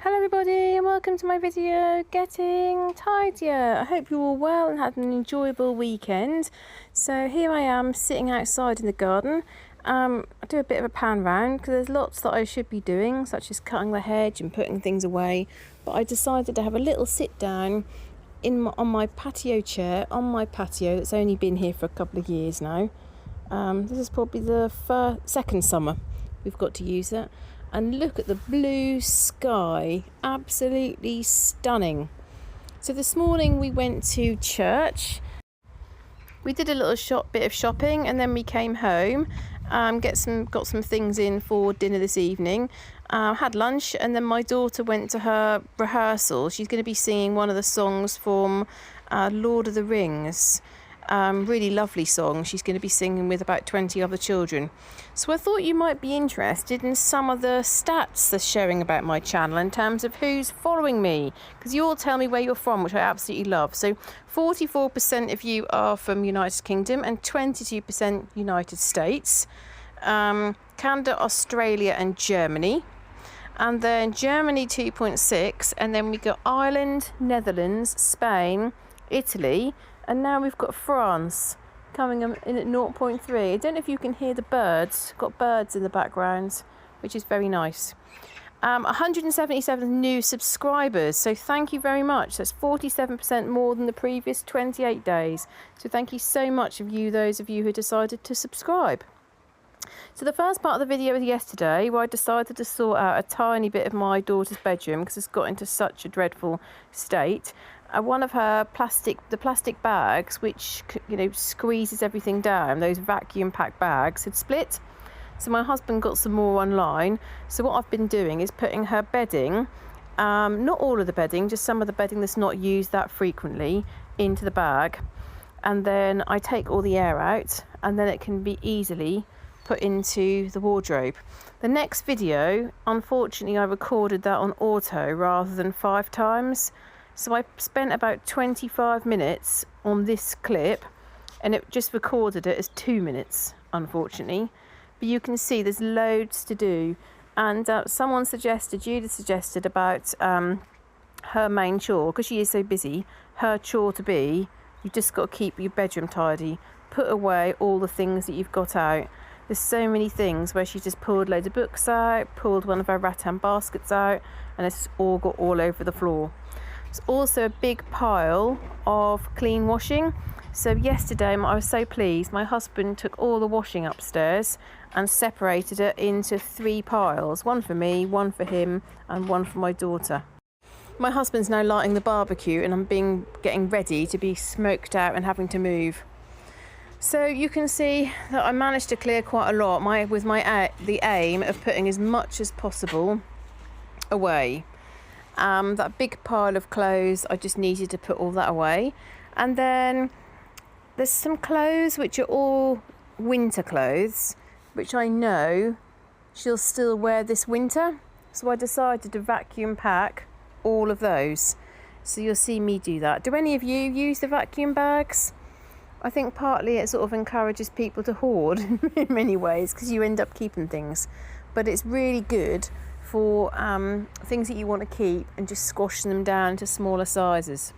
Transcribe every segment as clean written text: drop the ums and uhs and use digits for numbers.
Hello everybody and welcome to my video getting tidier. I hope you're all well and had an enjoyable weekend. So here I am sitting outside in the garden. I do a bit of a pan round because there's lots that I should be doing, such as cutting the hedge and putting things away, but I decided to have a little sit down on my patio chair on my patio that's only been here for a couple of years now. This is probably the second summer we've got to use it. And look at the blue sky, absolutely stunning. So this morning we went to church. We did a little bit of shopping and then we came home, got some things in for dinner this evening, had lunch, and then my daughter went to her rehearsal. She's going to be singing one of the songs from Lord of the Rings. Really lovely song. She's going to be singing with about 20 other children. So I thought you might be interested in some of the stats they're showing about my channel in terms of who's following me, because you all tell me where you're from, which I absolutely love. So 44% of you are from United Kingdom and 22% United States, Canada, Australia and Germany, and then Germany 2.6, and then we got Ireland, Netherlands, Spain, Italy, and now we've got France coming in at 0.3. I don't know if you can hear the birds. Got birds in the background, which is very nice. 177 new subscribers, so thank you very much. That's 47% more than the previous 28 days. So thank you so much of you, those of you who decided to subscribe. So the first part of the video was yesterday, where I decided to sort out a tiny bit of my daughter's bedroom because it's got into such a dreadful state. One of her plastic bags, which, you know, squeezes everything down, those vacuum packed bags, had split. So my husband got some more online. So what I've been doing is putting her bedding, not all of the bedding, just some of the bedding that's not used that frequently, into the bag. And then I take all the air out, and then it can be easily put into the wardrobe. The next video, unfortunately, I recorded that on auto rather than 5 times. So I spent about 25 minutes on this clip, and it just recorded it as 2 minutes, unfortunately. But you can see there's loads to do. And Judith suggested about her main chore, because she is so busy, her chore to be, you've just got to keep your bedroom tidy, put away all the things that you've got out. There's so many things where she just pulled loads of books out, pulled one of her rattan baskets out, and it's all got all over the floor. There's also a big pile of clean washing. So yesterday I was so pleased, my husband took all the washing upstairs and separated it into 3 piles, one for me, one for him and one for my daughter. My husband's now lighting the barbecue and I'm getting ready to be smoked out and having to move. So you can see that I managed to clear quite a lot with the aim of putting as much as possible away. That big pile of clothes, I just needed to put all that away. And then there's some clothes which are all winter clothes, which I know she'll still wear this winter. So I decided to vacuum pack all of those. So you'll see me do that. Do any of you use the vacuum bags? I think partly it sort of encourages people to hoard in many ways, because you end up keeping things. But it's really good for things that you want to keep and just squashing them down to smaller sizes.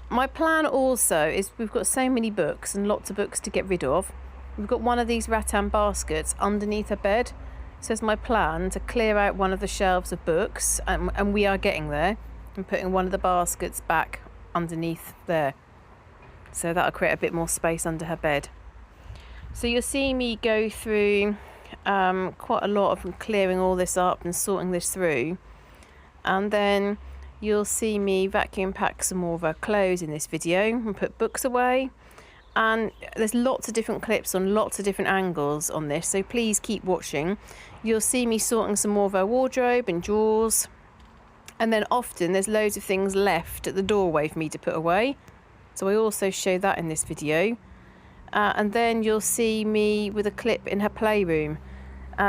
My plan also is, we've got so many books and lots of books to get rid of. We've got one of these rattan baskets underneath her bed. So it's my plan to clear out one of the shelves of books, and we are getting there, and putting one of the baskets back underneath there. So that'll create a bit more space under her bed. So you'll see me go through quite a lot of clearing all this up and sorting this through, and then you'll see me vacuum pack some more of her clothes in this video and put books away. And there's lots of different clips on lots of different angles on this, so please keep watching. You'll see me sorting some more of her wardrobe and drawers, and then often there's loads of things left at the doorway for me to put away, so I also show that in this video. And then you'll see me with a clip in her playroom.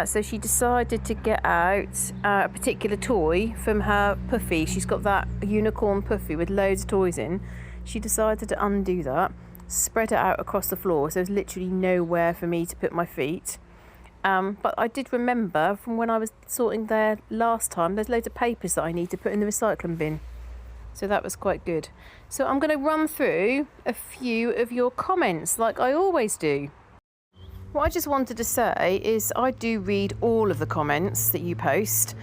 So she decided to get out a particular toy from her puffy. She's got that unicorn puffy with loads of toys in. She decided to undo that, spread it out across the floor, so there's literally nowhere for me to put my feet. But I did remember from when I was sorting there last time, there's loads of papers that I need to put in the recycling bin. So that was quite good. So I'm going to run through a few of your comments like I always do. What I just wanted to say is I do read all of the comments that you post.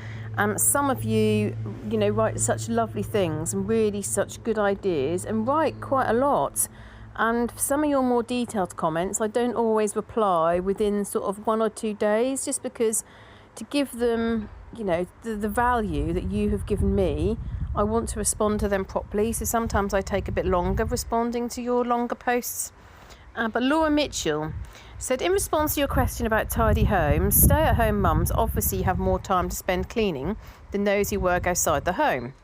Some of you, write such lovely things and really such good ideas and write quite a lot. And for some of your more detailed comments, I don't always reply within sort of 1 or 2 days, just because to give them, the value that you have given me, I want to respond to them properly. So sometimes I take a bit longer responding to your longer posts. But Laura Mitchell said, in response to your question about tidy homes, stay-at-home mums obviously have more time to spend cleaning than those who work outside the home.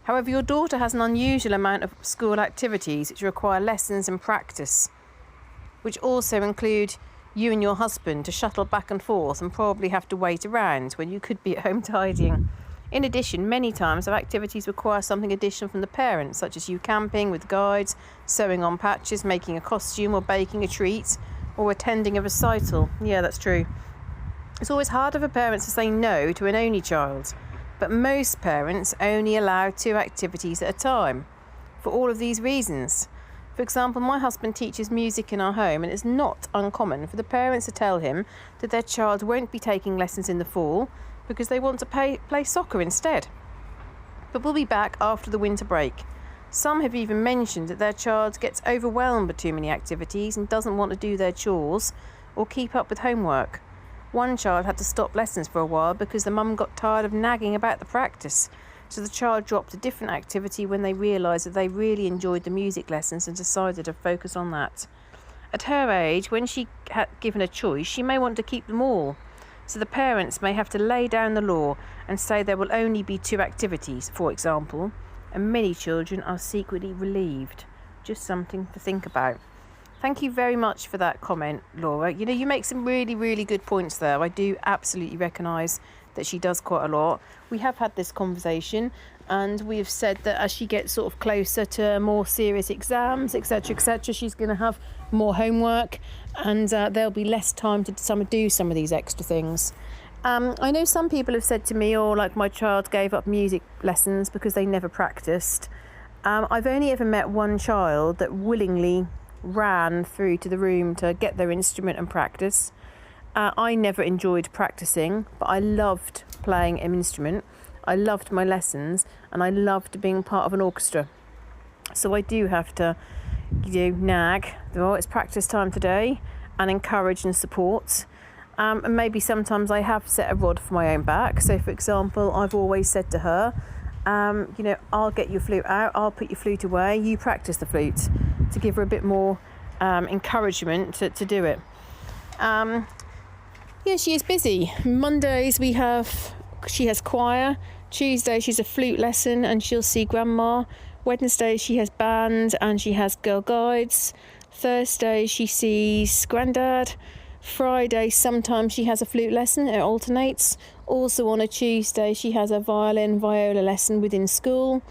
However, your daughter has an unusual amount of school activities which require lessons and practice, which also include you and your husband to shuttle back and forth and probably have to wait around when you could be at home tidying. In addition, many times our activities require something additional from the parents, such as you camping with guides, sewing on patches, making a costume or baking a treat, or attending a recital. Yeah, that's true. It's always harder for parents to say no to an only child, but most parents only allow 2 activities at a time for all of these reasons. For example, my husband teaches music in our home, and it's not uncommon for the parents to tell him that their child won't be taking lessons in the fall because they want to play soccer instead. But we'll be back after the winter break. Some have even mentioned that their child gets overwhelmed with too many activities and doesn't want to do their chores or keep up with homework. One child had to stop lessons for a while because the mum got tired of nagging about the practice. So the child dropped a different activity when they realised that they really enjoyed the music lessons and decided to focus on that. At her age, when she had given a choice, she may want to keep them all. So the parents may have to lay down the law and say there will only be 2 activities, for example, and many children are secretly relieved. Just something to think about. Thank you very much for that comment, Laura. You make some really, really good points there. I do absolutely recognise that she does quite a lot. We have had this conversation, and we have said that as she gets sort of closer to more serious exams, etc., she's going to have more homework, and there'll be less time to do some of these extra things. I know some people have said to me, like my child gave up music lessons because they never practiced. I've only ever met one child that willingly ran through to the room to get their instrument and practice. I never enjoyed practicing, but I loved playing an instrument. I loved my lessons, and I loved being part of an orchestra. So I do have to, nag, it's practice time today, and encourage and support. And maybe sometimes I have set a rod for my own back. So, for example, I've always said to her, I'll get your flute out, I'll put your flute away, you practice the flute, to give her a bit more encouragement to do it. She is busy. Mondays she has choir. Tuesday she's a flute lesson and she'll see grandma. Wednesday she has band and she has girl guides. Thursday she sees granddad. Friday sometimes she has a flute lesson, it alternates. Also on a Tuesday she has a viola lesson within school.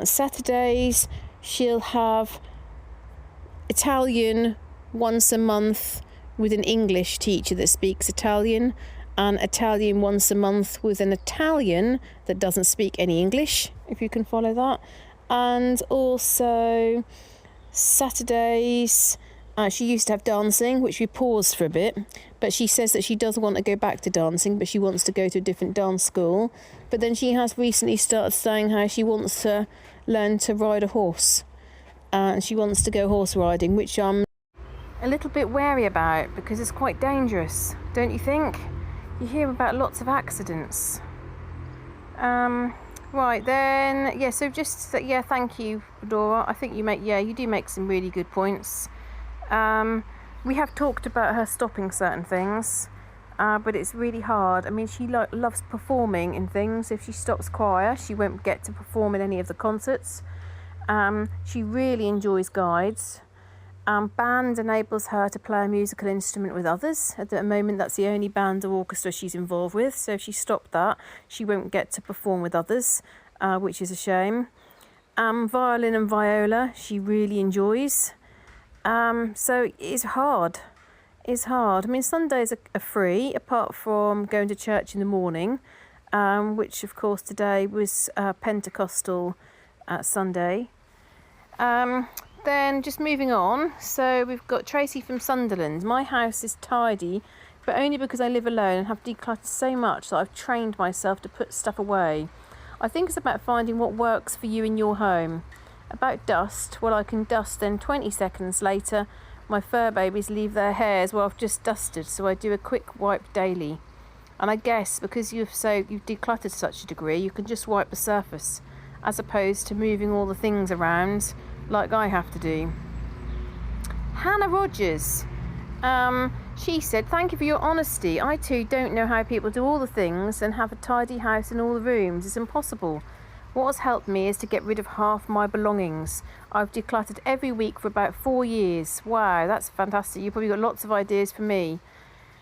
Saturdays she'll have Italian once a month with an English teacher that speaks Italian, and Italian once a month with an Italian that doesn't speak any English, if you can follow that. And also Saturdays, she used to have dancing, which we paused for a bit, but she says that she doesn't want to go back to dancing, but she wants to go to a different dance school. But then she has recently started saying how she wants to learn to ride a horse, and she wants to go horse riding, which I'm a little bit wary about because it's quite dangerous, don't you think? You hear about lots of accidents. Right then, so thank you, Laura. I think you do make some really good points. We have talked about her stopping certain things, but it's really hard. I mean, she loves performing in things. If she stops choir, she won't get to perform in any of the concerts. She really enjoys guides. Band enables her to play a musical instrument with others. At the moment, that's the only band or orchestra she's involved with. So if she stopped that, she won't get to perform with others, which is a shame. Violin and viola, she really enjoys. So it's hard. is hard. I mean, Sundays are free, apart from going to church in the morning, which of course today was Pentecostal Sunday. Then just moving on, so we've got Tracy from Sunderland. My house is tidy, but only because I live alone and have decluttered so much that I've trained myself to put stuff away. I think it's about finding what works for you in your home. About dust, well, I can dust, then 20 seconds later my fur babies leave their hairs where I've just dusted, so I do a quick wipe daily. And I guess because you've decluttered to such a degree, you can just wipe the surface as opposed to moving all the things around like I have to do. Hannah Rogers, she said, thank you for your honesty. I too don't know how people do all the things and have a tidy house in all the rooms. It's impossible. What has helped me is to get rid of half my belongings. I've decluttered every week for about 4 years. Wow, that's fantastic. You've probably got lots of ideas for me.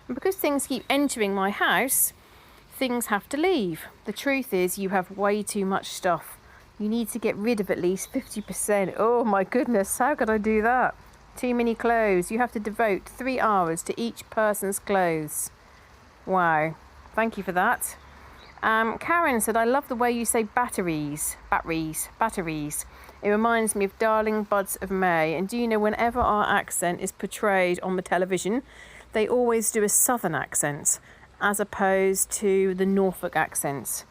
And because things keep entering my house, things have to leave. The truth is you have way too much stuff. You need to get rid of at least 50%. Oh my goodness, how could I do that? Too many clothes. You have to devote 3 hours to each person's clothes. Wow, thank you for that. Karen said, I love the way you say batteries. It reminds me of Darling Buds of May. And do you know, whenever our accent is portrayed on the television, they always do a southern accent as opposed to the Norfolk accent.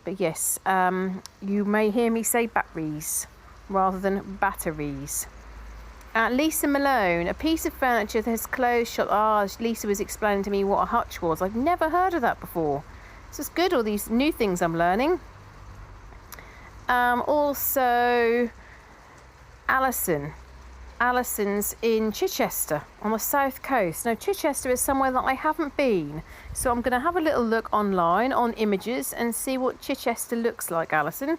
But yes, you may hear me say batteries rather than batteries. Lisa Malone, a piece of furniture that has closed shut. Lisa was explaining to me what a hutch was. I've never heard of that before. So it's good, all these new things I'm learning. Also, Alison's in Chichester on the south coast. Now, Chichester is somewhere that I haven't been, so I'm going to have a little look online on images and see what Chichester looks like, Alison.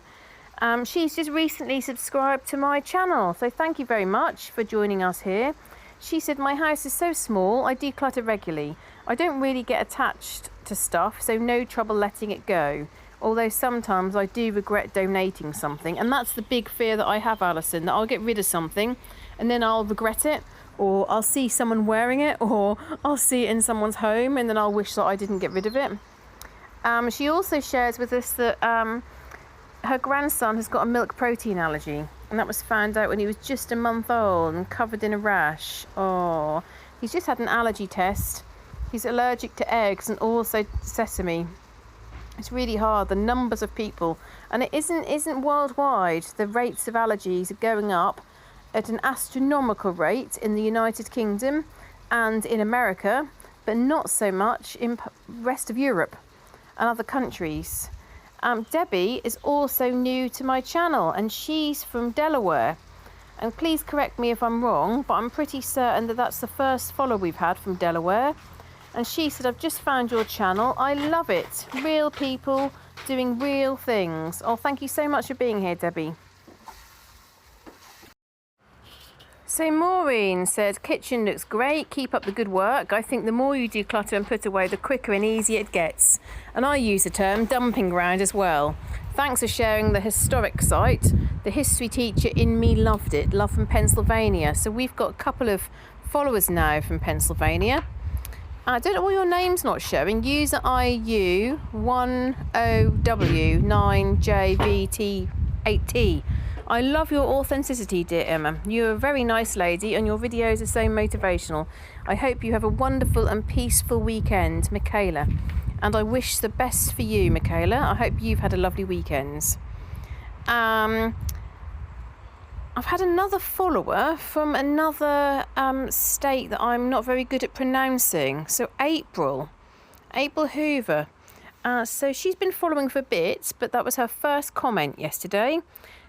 She's just recently subscribed to my channel, so thank you very much for joining us here. She said, my house is so small, I declutter regularly. I don't really get attached to stuff, so no trouble letting it go. Although sometimes I do regret donating something, and that's the big fear that I have, Alison, that I'll get rid of something and then I'll regret it, or I'll see someone wearing it, or I'll see it in someone's home and then I'll wish that I didn't get rid of it. She also shares with us that her grandson has got a milk protein allergy, and that was found out when he was just a month old and covered in a rash. Oh, he's just had an allergy test. He's allergic to eggs and also sesame. It's really hard, the numbers of people, and it isn't worldwide. The rates of allergies are going up at an astronomical rate in the United Kingdom and in America, but not so much in the rest of Europe and other countries. Debbie is also new to my channel, and she's from Delaware. And please correct me if I'm wrong, but I'm pretty certain that that's the first follower we've had from Delaware. And she said, I've just found your channel. I love it. Real people doing real things. Oh, thank you so much for being here, Debbie. So Maureen said, kitchen looks great. Keep up the good work. I think the more you declutter and put away, the quicker and easier it gets. And I use the term dumping ground as well. Thanks for sharing the historic site. The history teacher in me loved it. Love from Pennsylvania. So we've got a couple of followers now from Pennsylvania. I don't know why your name's not showing. User IU1OW9JVT8T. I love your authenticity, dear Emma. You're a very nice lady and your videos are so motivational. I hope you have a wonderful and peaceful weekend, Michaela. And I wish the best for you, Michaela. I hope you've had a lovely weekend. I've had another follower from another state that I'm not very good at pronouncing. So April Hoover. So she's been following for a bit, but that was her first comment yesterday.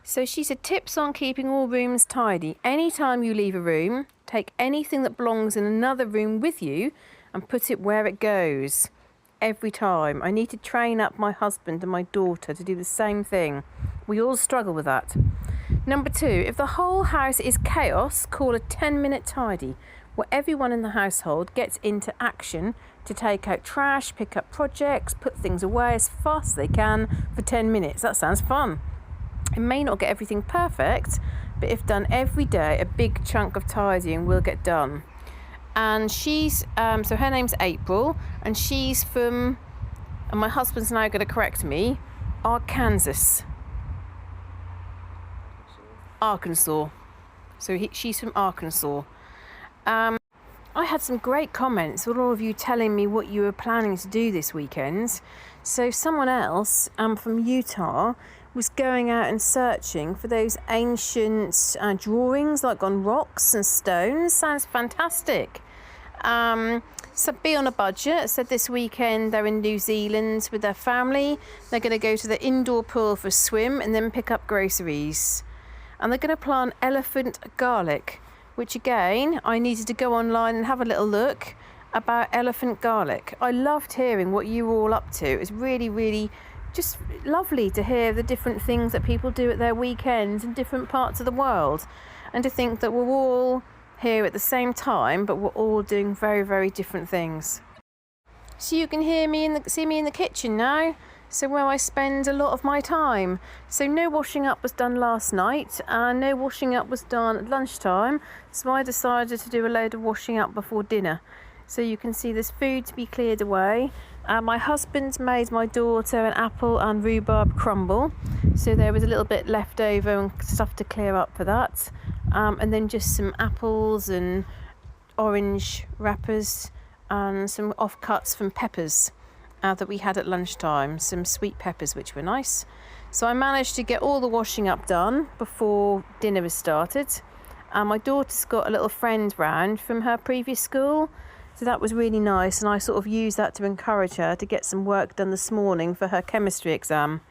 So she said, tips on keeping all rooms tidy. Anytime you leave a room, take anything that belongs in another room with you and put it where it goes. Every time. I need to train up my husband and my daughter to do the same thing. We all struggle with that. Number 2, if the whole house is chaos, call a 10-minute tidy, where everyone in the household gets into action to take out trash, pick up projects, put things away as fast as they can for 10 minutes. That sounds fun. It may not get everything perfect, but if done every day, a big chunk of tidying will get done. and she's so her name's April, and she's from, and my husband's now going to correct me, Arkansas. So she's from Arkansas. I had some great comments with all of you telling me what you were planning to do this weekend. So someone else from Utah was going out and searching for those ancient drawings, like on rocks and stones. Sounds fantastic. So be on a budget. Said this weekend they're in New Zealand with their family. They're going to go to the indoor pool for a swim and then pick up groceries. And they're going to plant elephant garlic, which again, I needed to go online and have a little look about elephant garlic. I loved hearing what you were all up to. It was really, really just lovely to hear the different things that people do at their weekends in different parts of the world, and to think that we're all here at the same time, but we're all doing very, very different things. So you can see me in the kitchen now. So where I spend a lot of my time. So no washing up was done last night, and no washing up was done at lunchtime. So I decided to do a load of washing up before dinner. So you can see there's food to be cleared away. My husband made my daughter an apple and rhubarb crumble. So there was a little bit left over and stuff to clear up for that. And then just some apples and orange wrappers and some offcuts from peppers that we had at lunchtime, some sweet peppers which were nice. So I managed to get all the washing up done before dinner was started. My daughter's got a little friend round from her previous school, so that was really nice, and I sort of used that to encourage her to get some work done this morning for her chemistry exam.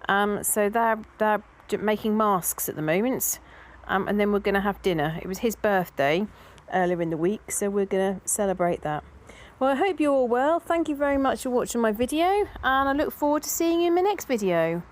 So they're making masks at the moment, and then we're going to have dinner. It was his birthday earlier in the week, so we're going to celebrate that. Well, I hope you're all well. Thank you very much for watching my video, and I look forward to seeing you in my next video.